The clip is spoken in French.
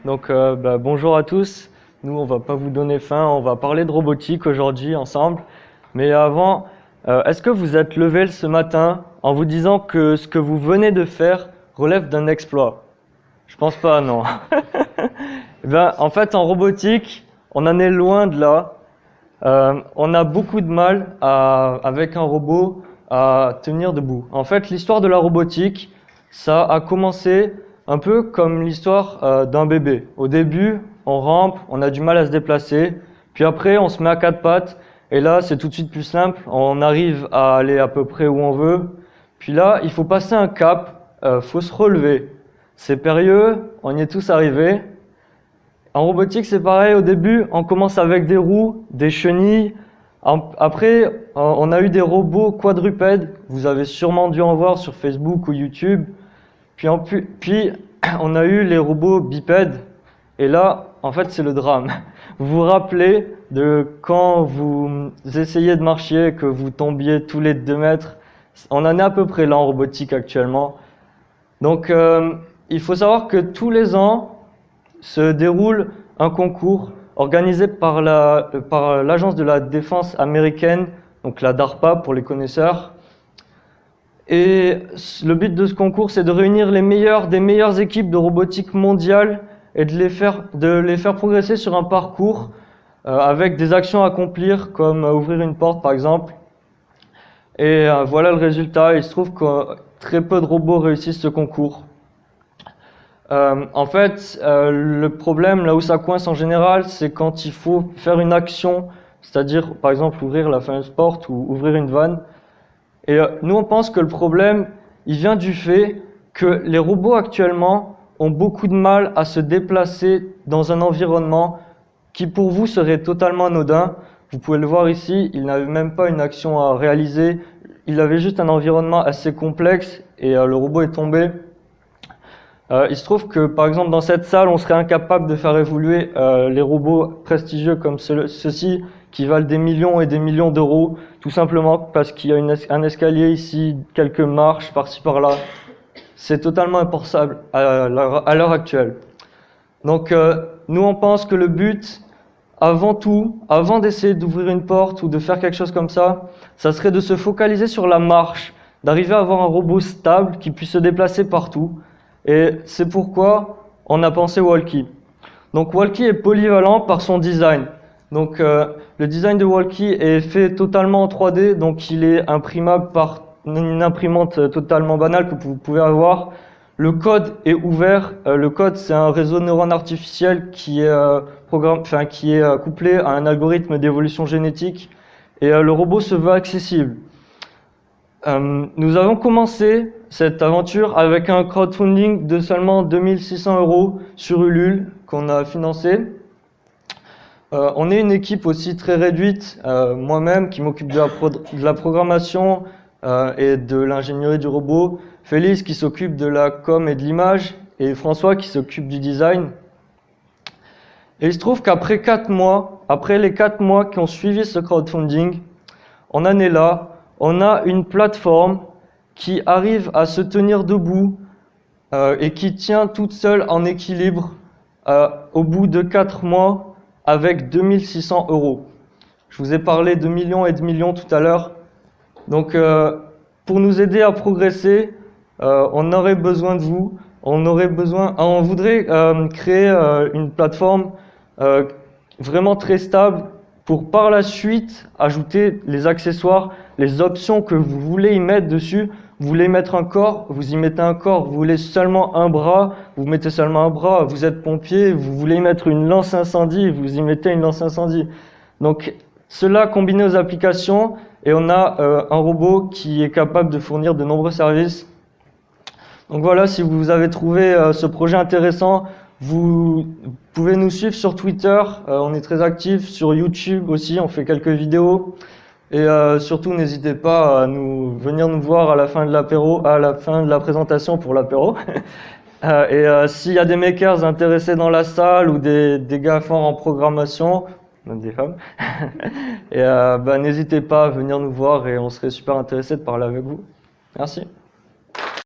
Bonjour à tous. Nous, on va pas vous donner faim, on va parler de robotique aujourd'hui ensemble. Mais avant, est-ce que vous êtes levé ce matin en vous disant que ce que vous venez de faire relève d'un exploit? Je pense pas, non. En fait, en robotique, on en est loin de là. On a beaucoup de mal avec un robot à tenir debout. En fait, l'histoire de la robotique, ça a commencé un peu comme l'histoire d'un bébé. Au début, on rampe, on a du mal à se déplacer, puis après, on se met à quatre pattes, et là, c'est tout de suite plus simple, on arrive à aller à peu près où on veut. Puis là, il faut passer un cap, faut se relever. C'est périlleux, on y est tous arrivés. En robotique, c'est pareil, au début, on commence avec des roues, des chenilles. Après, on a eu des robots quadrupèdes, vous avez sûrement dû en voir sur Facebook ou YouTube. Puis on a eu les robots bipèdes, et là, en fait, c'est le drame. Vous vous rappelez de quand vous essayez de marcher, que vous tombiez tous les 2 mètres? On en est à peu près là en robotique actuellement. Donc, il faut savoir que tous les ans se déroule un concours organisé par l'Agence de la défense américaine, donc la DARPA pour les connaisseurs. Et le but de ce concours, c'est de réunir les meilleurs des meilleures équipes de robotique mondiale et de les faire progresser sur un parcours avec des actions à accomplir, comme ouvrir une porte par exemple. Et voilà le résultat. Il se trouve que très peu de robots réussissent ce concours. Le problème, là où ça coince en général, c'est quand il faut faire une action, c'est-à-dire par exemple ouvrir la fameuse porte ou ouvrir une vanne. Et nous, on pense que le problème, il vient du fait que les robots actuellement ont beaucoup de mal à se déplacer dans un environnement qui pour vous serait totalement anodin. Vous pouvez le voir ici, il n'avait même pas une action à réaliser, il avait juste un environnement assez complexe et le robot est tombé. Il se trouve que par exemple dans cette salle, on serait incapable de faire évoluer les robots prestigieux comme ceux-ci qui valent des millions et des millions d'euros, tout simplement parce qu'il y a un escalier ici, quelques marches par-ci par-là. C'est totalement impensable à l'heure actuelle. Donc nous on pense que le but, avant tout, avant d'essayer d'ouvrir une porte ou de faire quelque chose comme ça serait de se focaliser sur la marche, d'arriver à avoir un robot stable qui puisse se déplacer partout. Et c'est pourquoi on a pensé Walkie. Donc Walkie est polyvalent par son design. Donc le design de Walkie est fait totalement en 3D, donc il est imprimable par une imprimante totalement banale que vous pouvez avoir. Le code est ouvert. Le code, c'est un réseau de neurones artificiels qui est couplé à un algorithme d'évolution génétique. Et le robot se veut accessible. Nous avons commencé cette aventure avec un crowdfunding de seulement 2600 € sur Ulule qu'on a financé. On est une équipe aussi très réduite, moi-même qui m'occupe de la programmation et de l'ingénierie du robot, Félix qui s'occupe de la com et de l'image, et François qui s'occupe du design. Et il se trouve qu'après les 4 mois qui ont suivi ce crowdfunding, on en est là, on a une plateforme qui arrive à se tenir debout et qui tient toute seule en équilibre au bout de 4 mois avec 2600 €. Je vous ai parlé de millions et de millions tout à l'heure. Donc pour nous aider à progresser, on aurait besoin de vous. On voudrait créer une plateforme vraiment très stable pour par la suite ajouter les accessoires, les options que vous voulez y mettre dessus. Vous voulez mettre un corps, vous y mettez un corps. Vous voulez seulement un bras, vous mettez seulement un bras. Vous êtes pompier, vous voulez y mettre une lance incendie, vous y mettez une lance incendie. Donc cela combiné aux applications, et on a un robot qui est capable de fournir de nombreux services. Donc voilà, si vous avez trouvé ce projet intéressant, vous pouvez nous suivre sur Twitter, on est très actifs, sur YouTube aussi, on fait quelques vidéos. Et surtout, n'hésitez pas à venir nous voir à la fin de l'apéro, à la fin de la présentation pour l'apéro. S'il y a des makers intéressés dans la salle ou des gars forts en programmation, même des femmes, n'hésitez pas à venir nous voir et on serait super intéressés de parler avec vous. Merci.